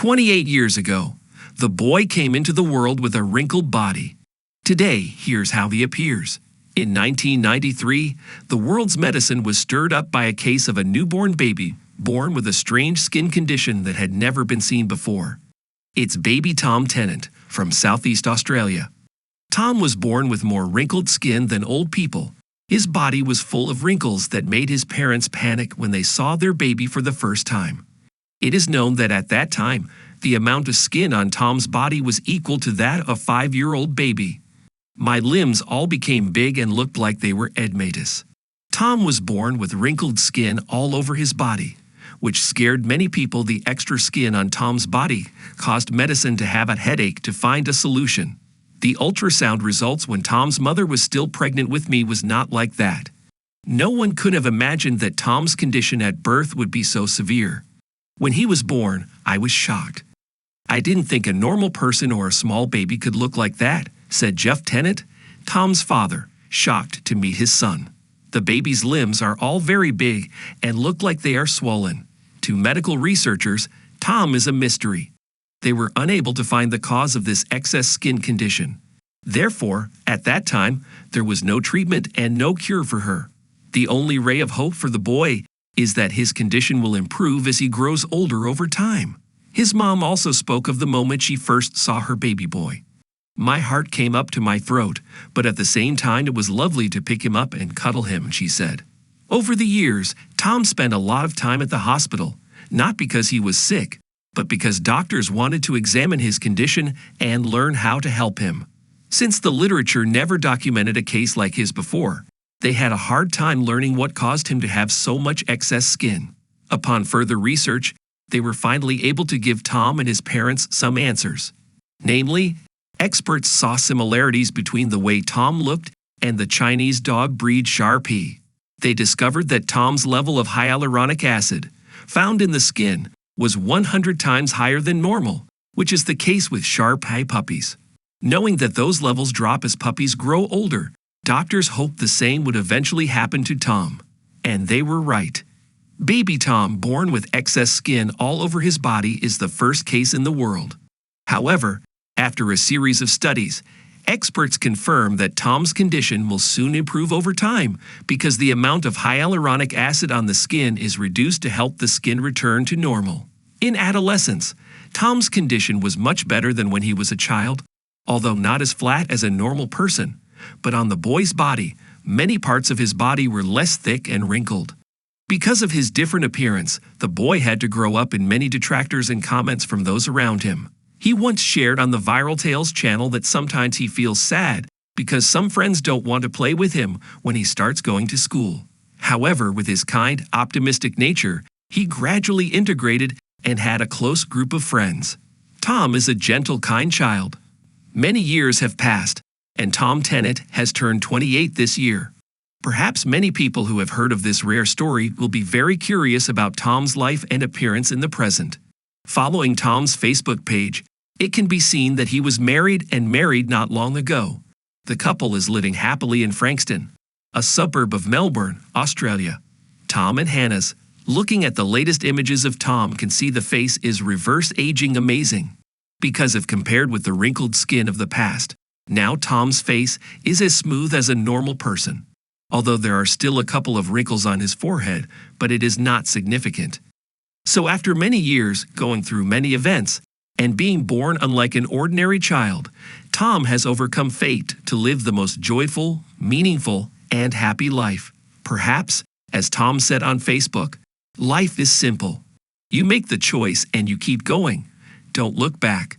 28 years ago, the boy came into the world with a wrinkled body. Today, here's how he appears. In 1993, the world's medicine was stirred up by a case of a newborn baby born with a strange skin condition that had never been seen before. It's baby Tomm Tennent from Southeast Australia. Tomm was born with more wrinkled skin than old people. His body was full of wrinkles that made his parents panic when they saw their baby for the first time. It is known that at that time, the amount of skin on Tomm's body was equal to that of a 5-year-old baby. My limbs all became big and looked like they were edematous. Tomm was born with wrinkled skin all over his body, which scared many people. The extra skin on Tomm's body caused medicine to have a headache to find a solution. The ultrasound results when Tomm's mother was still pregnant with me was not like that. No one could have imagined that Tomm's condition at birth would be so severe. When he was born, I was shocked. I didn't think a normal person or a small baby could look like that, said Jeff Tennant, Tomm's father, shocked to meet his son. The baby's limbs are all very big and look like they are swollen. To medical researchers, Tomm is a mystery. They were unable to find the cause of this excess skin condition. Therefore, at that time, there was no treatment and no cure for her. The only ray of hope for the boy is that his condition will improve as he grows older over time. His mom also spoke of the moment she first saw her baby boy. My heart came up to my throat, but at the same time it was lovely to pick him up and cuddle him, she said. Over the years, Tomm spent a lot of time at the hospital, not because he was sick, but because doctors wanted to examine his condition and learn how to help him. Since the literature never documented a case like his before, they had a hard time learning what caused him to have so much excess skin. Upon further research, they were finally able to give Tomm and his parents some answers. Namely, experts saw similarities between the way Tomm looked and the Chinese dog breed Shar Pei. They discovered that Tomm's level of hyaluronic acid, found in the skin, was 100 times higher than normal, which is the case with Shar Pei puppies. Knowing that those levels drop as puppies grow older, doctors hoped the same would eventually happen to Tomm. And they were right. Baby Tomm, born with excess skin all over his body, is the first case in the world. However, after a series of studies, experts confirm that Tomm's condition will soon improve over time because the amount of hyaluronic acid on the skin is reduced to help the skin return to normal. In adolescence, Tomm's condition was much better than when he was a child, although not as flat as a normal person. But on the boy's body, many parts of his body were less thick and wrinkled. Because of his different appearance, the boy had to grow up in many detractors and comments from those around him. He once shared on the Viral Tales channel that sometimes he feels sad because some friends don't want to play with him when he starts going to school. However, with his kind, optimistic nature, he gradually integrated and had a close group of friends. Tomm is a gentle, kind child. Many years have passed, and Tomm Tennent has turned 28 this year. Perhaps many people who have heard of this rare story will be very curious about Tomm's life and appearance in the present. Following Tomm's Facebook page, it can be seen that he was married not long ago. The couple is living happily in Frankston, a suburb of Melbourne, Australia. Tomm and Hannah's. Looking at the latest images of Tomm can see the face is reverse aging amazing. Because if compared with the wrinkled skin of the past, now Tomm's face is as smooth as a normal person. Although there are still a couple of wrinkles on his forehead, but it is not significant. So after many years, going through many events, and being born unlike an ordinary child, Tomm has overcome fate to live the most joyful, meaningful, and happy life. Perhaps, as Tomm said on Facebook, life is simple. You make the choice and you keep going. Don't look back.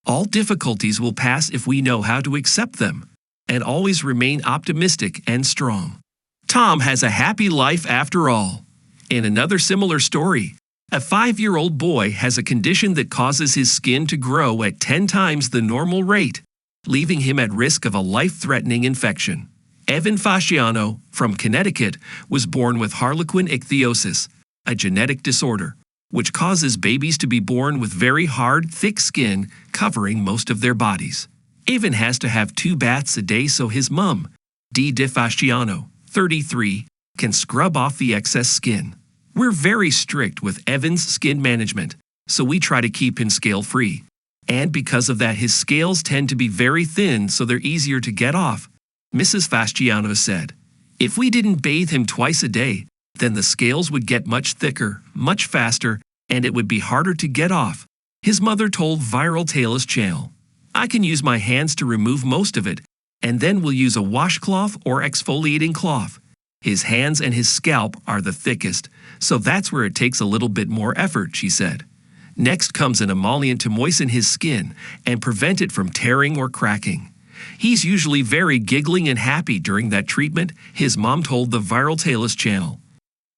All difficulties will pass if we know how to accept them, and always remain optimistic and strong. Tomm has a happy life after all. In another similar story, a 5-year-old boy has a condition that causes his skin to grow at 10 times the normal rate, leaving him at risk of a life-threatening infection. Evan Fasciano, from Connecticut, was born with harlequin ichthyosis, a genetic disorder, which causes babies to be born with very hard, thick skin covering most of their bodies. Evan has to have 2 baths a day so his mom, Dee Fasciano, 33, can scrub off the excess skin. We're very strict with Evan's skin management, so we try to keep him scale-free. And because of that, his scales tend to be very thin, so they're easier to get off, Mrs. Fasciano said. If we didn't bathe him twice a day, then the scales would get much thicker, much faster, and it would be harder to get off, his mother told Viral Tail's channel. I can use my hands to remove most of it, and then we'll use a washcloth or exfoliating cloth. His hands and his scalp are the thickest, so that's where it takes a little bit more effort, she said. Next comes an emollient to moisten his skin and prevent it from tearing or cracking. He's usually very giggling and happy during that treatment, his mom told the Viral Tail's channel.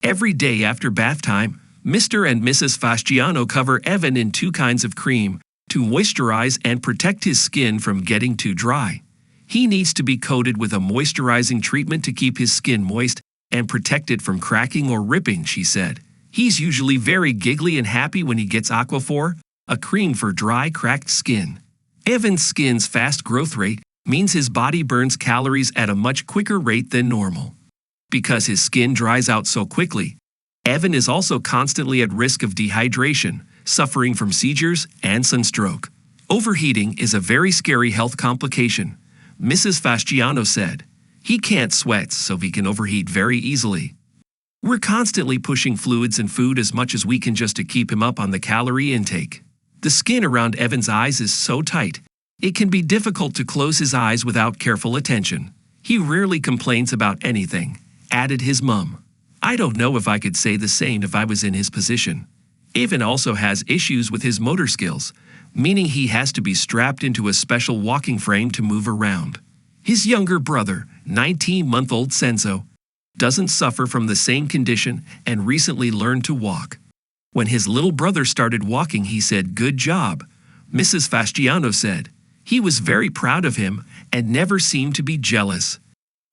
Every day after bath time, Mr. and Mrs. Fasciano cover Evan in 2 kinds of cream to moisturize and protect his skin from getting too dry. He needs to be coated with a moisturizing treatment to keep his skin moist and protect it from cracking or ripping, she said. He's usually very giggly and happy when he gets Aquaphor, a cream for dry, cracked skin. Evan's skin's fast growth rate means his body burns calories at a much quicker rate than normal. Because his skin dries out so quickly, Evan is also constantly at risk of dehydration, suffering from seizures and sunstroke. Overheating is a very scary health complication, Mrs. Fasciano said. He can't sweat, so he can overheat very easily. We're constantly pushing fluids and food as much as we can just to keep him up on the calorie intake. The skin around Evan's eyes is so tight, it can be difficult to close his eyes without careful attention. He rarely complains about anything, added his mum. I don't know if I could say the same if I was in his position. Evan also has issues with his motor skills, meaning he has to be strapped into a special walking frame to move around. His younger brother, 19-month-old Senzo, doesn't suffer from the same condition and recently learned to walk. When his little brother started walking, he said, "Good job," Mrs. Fasciano said. He was very proud of him and never seemed to be jealous.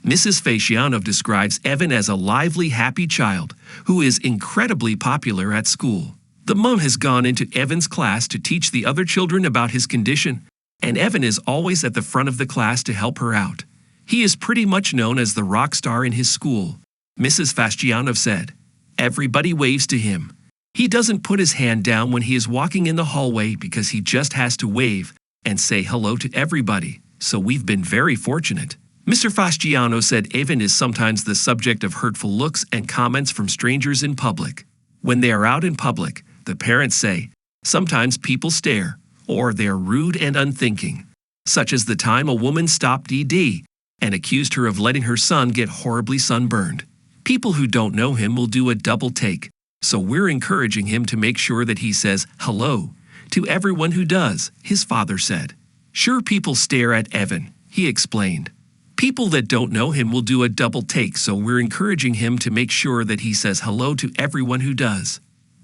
Mrs. Fasciano describes Evan as a lively, happy child who is incredibly popular at school. The mom has gone into Evan's class to teach the other children about his condition, and Evan is always at the front of the class to help her out. He is pretty much known as the rock star in his school, Mrs. Fasciano said. Everybody waves to him. He doesn't put his hand down when he is walking in the hallway because he just has to wave and say hello to everybody, so we've been very fortunate. Mr. Fasciano said Evan is sometimes the subject of hurtful looks and comments from strangers in public. When they are out in public, the parents say, sometimes people stare, or they are rude and unthinking, such as the time a woman stopped ED and accused her of letting her son get horribly sunburned. People who don't know him will do a double take, so we're encouraging him to make sure that he says hello to everyone who does, his father said. Sure, people stare at Evan, he explained. People that don't know him will do a double take, so we're encouraging him to make sure that he says hello to everyone who does.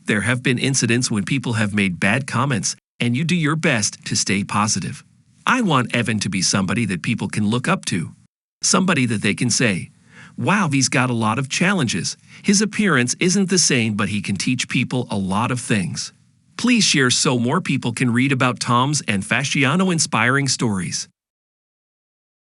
There have been incidents when people have made bad comments, and you do your best to stay positive. I want Evan to be somebody that people can look up to. Somebody that they can say, wow, he's got a lot of challenges. His appearance isn't the same, but he can teach people a lot of things. Please share so more people can read about Tomm's and Fasciano inspiring stories.